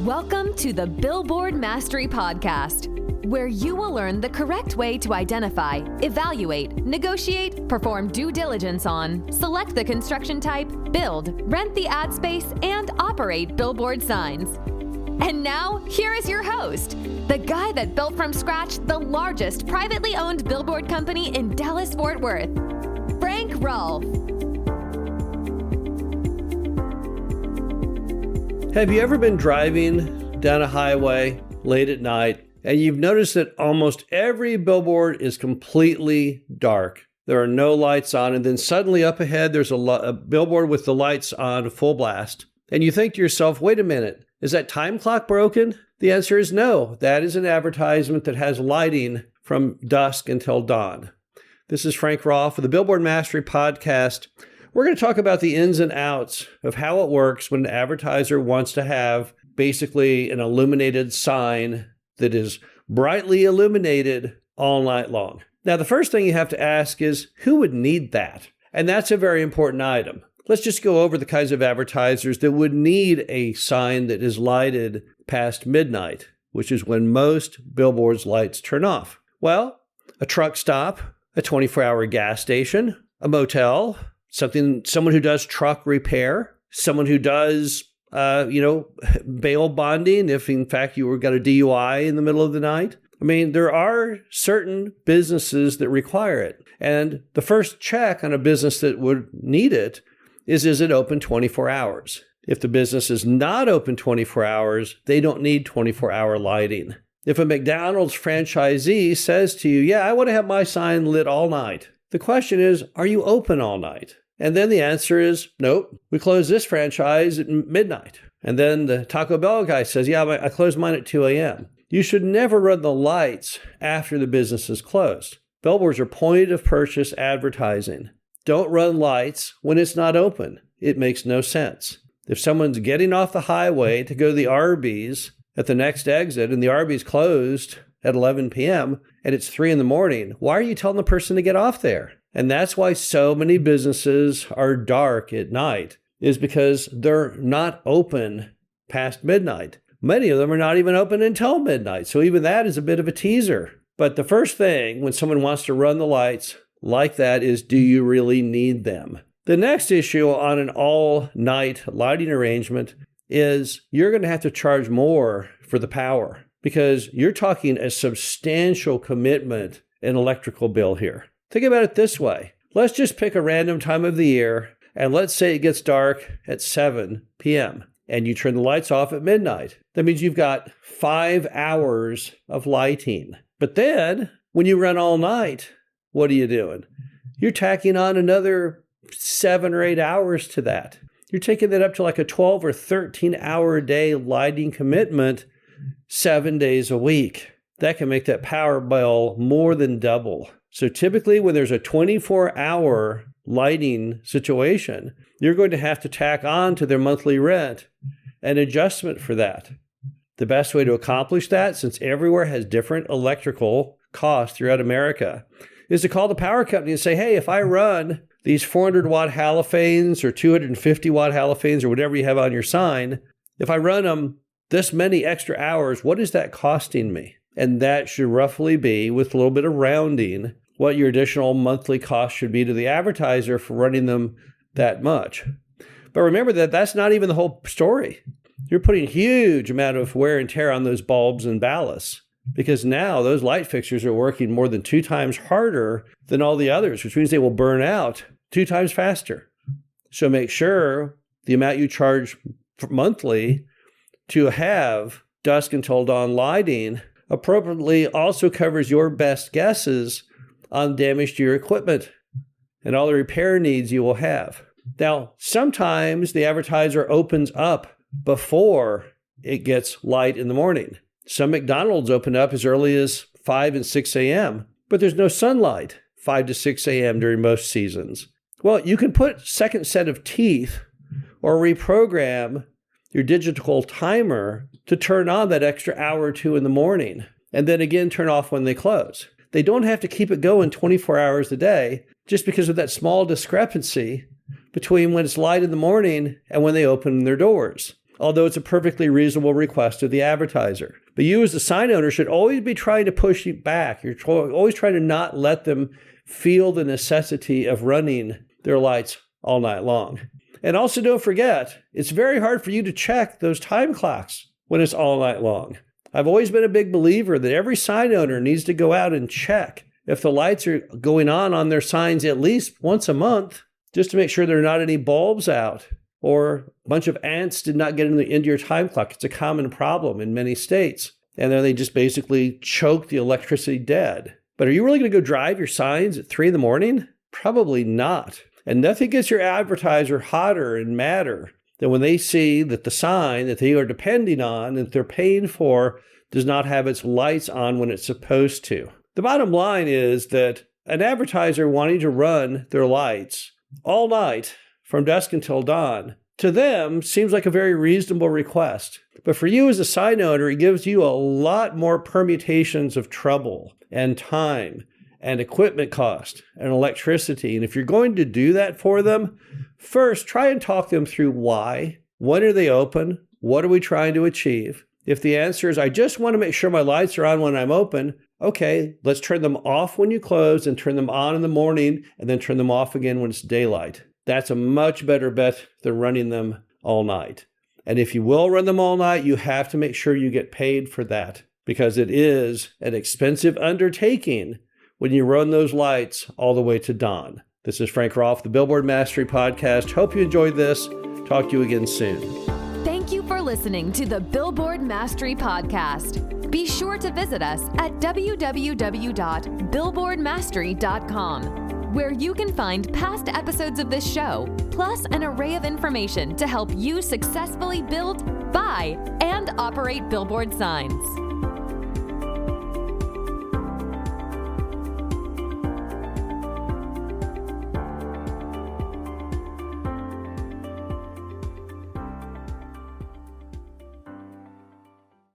Welcome to the Billboard Mastery Podcast, where you will learn the correct way to identify, evaluate, negotiate, perform due diligence on, select the construction type, build, rent the ad space, and operate billboard signs. And now, here is your host, the guy that built from scratch the largest privately owned billboard company in Dallas-Fort Worth, Frank Rolfe. Have you ever been driving down a highway late at night and you've noticed that almost every billboard is completely dark? There are no lights on, and then suddenly up ahead there's a billboard with the lights on full blast. And you think to yourself, wait a minute, is that time clock broken? The answer is no. That is an advertisement that has lighting from dusk until dawn. This is Frank Rolfe of the Billboard Mastery Podcast. We're going to talk about the ins and outs of how it works when an advertiser wants to have basically an illuminated sign that is brightly illuminated all night long. Now, the first thing you have to ask is, who would need that? And that's a very important item. Let's just go over the kinds of advertisers that would need a sign that is lighted past midnight, which is when most billboards' lights turn off. Well, a truck stop, a 24-hour gas station, a motel, someone who does truck repair, someone who does, bail bonding if in fact you got a DUI in the middle of the night. I mean, there are certain businesses that require it. And the first check on a business that would need it is it open 24 hours? If the business is not open 24 hours, they don't need 24-hour lighting. If a McDonald's franchisee says to you, yeah, I want to have my sign lit all night, the question is, are you open all night? And then the answer is, nope, we close this franchise at midnight. And then the Taco Bell guy says, yeah, I close mine at 2 a.m. You should never run the lights after the business is closed. Billboards are point of purchase advertising. Don't run lights when it's not open. It makes no sense. If someone's getting off the highway to go to the Arby's at the next exit and the Arby's closed at 11 p.m. and it's 3 in the morning, why are you telling the person to get off there? And that's why so many businesses are dark at night, is because they're not open past midnight. Many of them are not even open until midnight. So even that is a bit of a teaser. But the first thing when someone wants to run the lights like that is, do you really need them? The next issue on an all-night lighting arrangement is you're going to have to charge more for the power, because you're talking a substantial commitment in electrical bill here. Think about it this way. Let's just pick a random time of the year, and let's say it gets dark at 7 p.m., and you turn the lights off at midnight. That means you've got 5 hours of lighting. But then, when you run all night, what are you doing? You're tacking on another 7 or 8 hours to that. You're taking that up to like a 12 or 13-hour a day lighting commitment 7 days a week. That can make that power bill more than double. So typically when there's a 24-hour lighting situation, you're going to have to tack on to their monthly rent an adjustment for that. The best way to accomplish that, since everywhere has different electrical costs throughout America, is to call the power company and say, hey, if I run these 400-watt halogens or 250-watt halogens or whatever you have on your sign, if I run them this many extra hours, what is that costing me? And that should roughly be, with a little bit of rounding, what your additional monthly cost should be to the advertiser for running them that much. But remember that that's not even the whole story. You're putting a huge amount of wear and tear on those bulbs and ballasts, because now those light fixtures are working more than 2 times harder than all the others, which means they will burn out 2 times faster. So make sure the amount you charge monthly to have dusk until dawn lighting appropriately also covers your best guesses on damage to your equipment and all the repair needs you will have. Now, sometimes the advertiser opens up before it gets light in the morning. Some McDonald's open up as early as 5 and 6 a.m., but there's no sunlight 5 to 6 a.m. during most seasons. Well, you can put second set of teeth or reprogram your digital timer to turn on that extra hour or 2 in the morning, and then again turn off when they close. They don't have to keep it going 24 hours a day just because of that small discrepancy between when it's light in the morning and when they open their doors. although it's a perfectly reasonable request of the advertiser. But you as the sign owner should always be trying to push you back. You're always trying to not let them feel the necessity of running their lights all night long. And also don't forget, it's very hard for you to check those time clocks when it's all night long. I've always been a big believer that every sign owner needs to go out and check if the lights are going on their signs at least once a month, just to make sure there are not any bulbs out or a bunch of ants did not get into your time clock. It's a common problem in many states. And then they just basically choke the electricity dead. But are you really going to go drive your signs at 3 a.m? Probably not. And nothing gets your advertiser hotter and madder than when they see that the sign that they are depending on, that they're paying for, does not have its lights on when it's supposed to. The bottom line is that an advertiser wanting to run their lights all night from dusk until dawn, to them seems like a very reasonable request. But for you as a sign owner, it gives you a lot more permutations of trouble and time and equipment cost and electricity. And if you're going to do that for them, first try and talk them through why. When are they open? What are we trying to achieve? If the answer is, I just want to make sure my lights are on when I'm open, okay, let's turn them off when you close and turn them on in the morning and then turn them off again when it's daylight. That's a much better bet than running them all night. And if you will run them all night, you have to make sure you get paid for that, because it is an expensive undertaking when you run those lights all the way to dawn. This is Frank Rolfe, the Billboard Mastery Podcast. Hope you enjoyed this. Talk to you again soon. Thank you for listening to the Billboard Mastery Podcast. Be sure to visit us at www.billboardmastery.com, where you can find past episodes of this show, plus an array of information to help you successfully build, buy, and operate billboard signs.